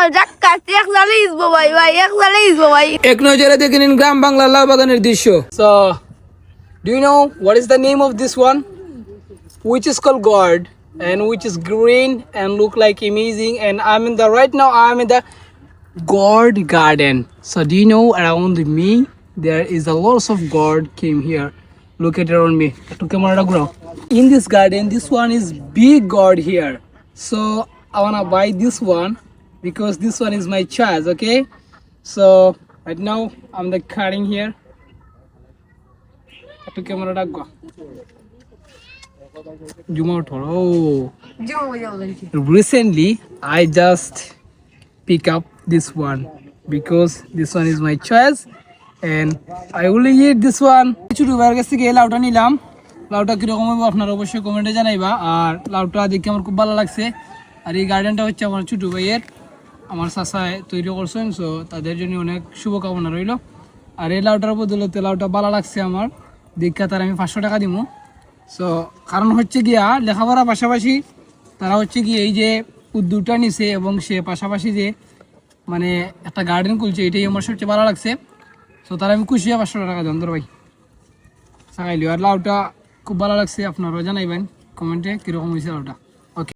আমার জাক্কাস এক জালে ইসবো ভাই ভাই এক জালে ইসবো ভাই এক নজরে দেখে নিন গ্রাম বাংলার লাউ বাগানের দৃশ্য। So, do you know what is the name of this one? Which is called gourd and which is green and look like amazing. And right now I'm in the gourd garden. So do you know around me there is a lots of gourd came here. Look at around me. To camera grow. In this garden, this one is big gourd here. So I wanna buy this one because this one is my choice. Okay. So right now I'm the cutting here. To camera go. Zoom out. Oh. Recently I just pick up this one because this one is my choice and I only eat this one. ছোট ভাইয়ের কাছ থেকে এই লাউটা নিলাম। লাউটা কিরকম হবে আপনারা অবশ্যই কমেন্টে জানাইবা। আর লাউটা দেখে আমার খুব ভালো লাগছে। আর এই গার্ডেনটা হচ্ছে আমার ছোট ভাইয়ের, আমার চাচায় তৈরি করছেন। সো তাদের জন্য অনেক শুভকামনা রইল। আর এই লাউটার বদলতে লাউটা ভালো লাগছে আমার দেখে, তার আমি 500 টাকা দিব। সো কারণ হচ্ছে গিয়া লেখাপড়ার পাশাপাশি তারা হচ্ছে কি এই যে উদ্যোগটা নিছে এবং সে পাশাপাশি যে মানে একটা গার্ডেন খুলছে, এটাই আমার সবচেয়ে ভালো লাগছে। সো তারা আমি খুশি 500 টাকা দেন ভাই সাকাইলি। আর লাউটা খুব ভালো লাগছে, আপনারাও জানাইবেন কমেন্টে কীরকম হয়েছে লাউটা।